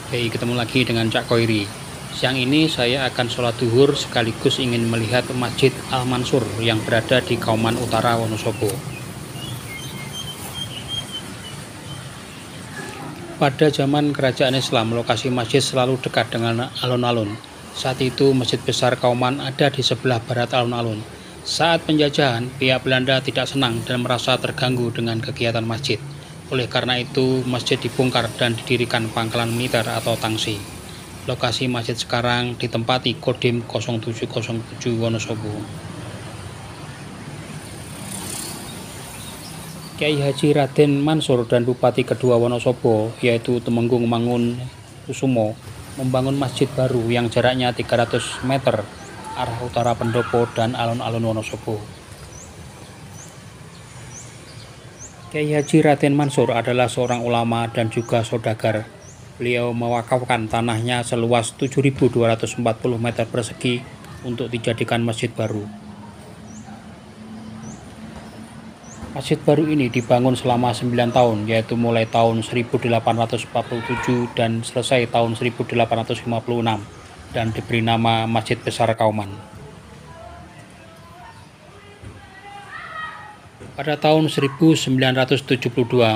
Baik, ketemu lagi dengan Cak Koiri. Siang ini saya akan sholat duhur sekaligus ingin melihat Masjid Al-Mansur yang berada di Kauman Utara, Wonosobo. Pada zaman kerajaan Islam, lokasi masjid selalu dekat dengan alun-alun. Saat itu Masjid Besar Kauman ada di sebelah barat alun-alun. Saat penjajahan, pihak Belanda tidak senang dan merasa terganggu dengan kegiatan masjid. Oleh karena itu, masjid dibongkar dan didirikan pangkalan militer atau tangsi. Lokasi masjid sekarang ditempati Kodim 0707 Wonosobo. Kyai Haji Raden Mansur dan Bupati kedua Wonosobo, yaitu Temenggung Mangunkusumo, membangun masjid baru yang jaraknya 300 meter arah utara pendopo dan alun-alun Wonosobo. Kyai Haji Raden Mansur adalah seorang ulama dan juga saudagar. Beliau mewakafkan tanahnya seluas 7.240 meter persegi untuk dijadikan masjid baru. Masjid baru ini dibangun selama 9 tahun, yaitu mulai tahun 1847 dan selesai tahun 1856, dan diberi nama Masjid Besar Kauman. Pada tahun 1972,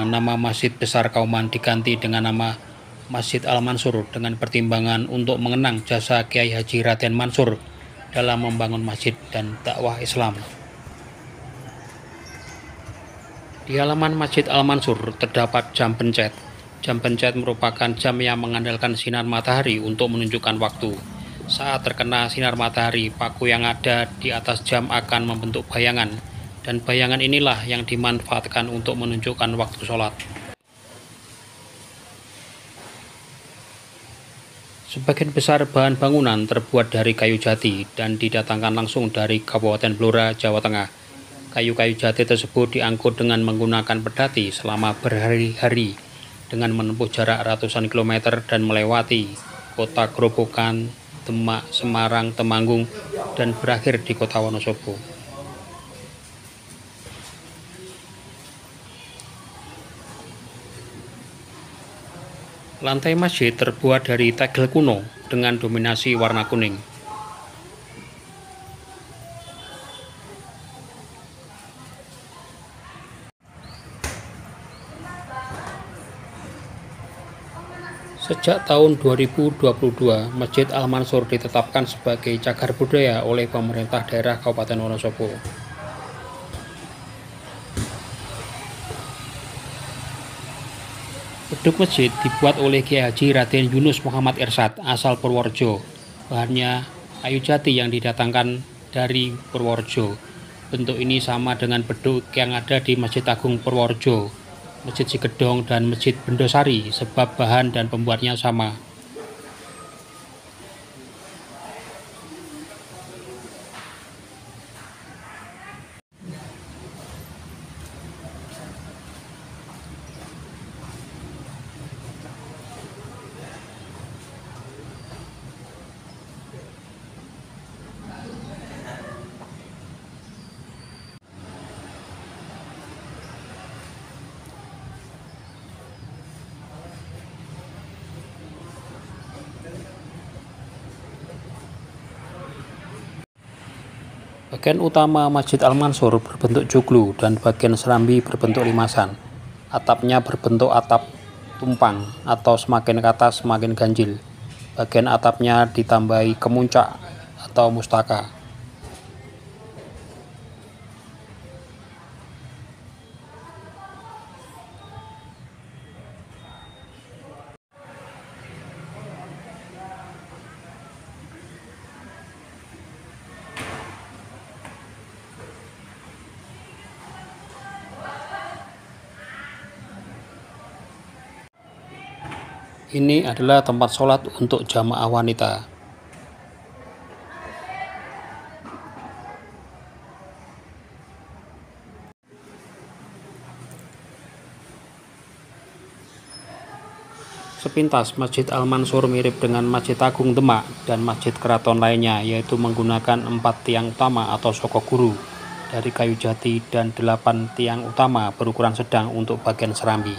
nama Masjid Besar Kauman diganti dengan nama Masjid Al-Mansur dengan pertimbangan untuk mengenang jasa Kyai Haji Raden Mansur dalam membangun masjid dan dakwah Islam. Di halaman Masjid Al-Mansur terdapat jam pencet. Jam pencet merupakan jam yang mengandalkan sinar matahari untuk menunjukkan waktu. Saat terkena sinar matahari, paku yang ada di atas jam akan membentuk bayangan, dan bayangan inilah yang dimanfaatkan untuk menunjukkan waktu sholat. Sebagian besar bahan bangunan terbuat dari kayu jati dan didatangkan langsung dari Kabupaten Blora, Jawa Tengah. Kayu-kayu jati tersebut diangkut dengan menggunakan pedati selama berhari-hari dengan menempuh jarak ratusan kilometer dan melewati kota Grobogan, Demak, Semarang, Temanggung, dan berakhir di kota Wonosobo. Lantai masjid terbuat dari tegel kuno dengan dominasi warna kuning. Sejak tahun 2022, Masjid Al-Mansur ditetapkan sebagai cagar budaya oleh pemerintah daerah Kabupaten Wonosobo. Beduk masjid dibuat oleh Kyai Haji Raden Yunus Muhammad Irsyad asal Purworejo. Bahannya kayu jati yang didatangkan dari Purworejo. Bentuk ini sama dengan beduk yang ada di Masjid Agung Purworejo, Masjid Sigedong, dan Masjid Bendosari sebab bahan dan pembuatnya sama. Bagian utama Masjid Al-Mansur berbentuk joglo dan bagian serambi berbentuk limasan. Atapnya berbentuk atap tumpang atau semakin ke atas semakin ganjil. Bagian atapnya ditambahi kemuncak atau mustaka. Ini adalah tempat sholat untuk jamaah wanita. Sepintas, Masjid Al-Mansur mirip dengan Masjid Agung Demak dan masjid keraton lainnya, yaitu menggunakan 4 tiang utama atau sokoguru dari kayu jati dan 8 tiang utama berukuran sedang untuk bagian serambi.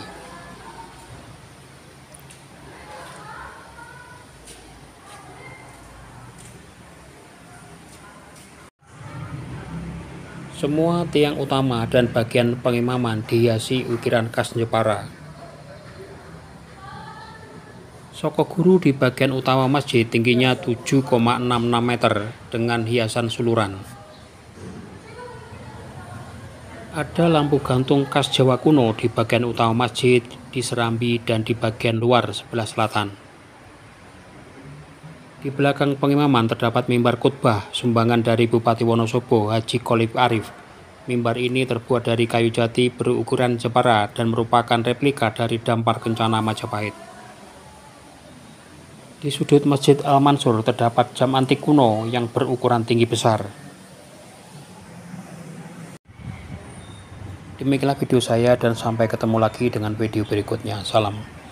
Semua tiang utama dan bagian pengimaman dihiasi ukiran khas Jepara. Soko guru di bagian utama masjid tingginya 7,66 meter dengan hiasan suluran. Ada lampu gantung khas Jawa kuno di bagian utama masjid, di serambi, dan di bagian luar sebelah selatan. Di belakang pengimaman terdapat mimbar khutbah sumbangan dari Bupati Wonosobo Haji Kholif Arif. Mimbar ini terbuat dari kayu jati berukuran Jepara dan merupakan replika dari dampar kencana Majapahit. Di sudut Masjid Al-Mansur terdapat jam antik kuno yang berukuran tinggi besar. Demikianlah video saya dan sampai ketemu lagi dengan video berikutnya. Salam.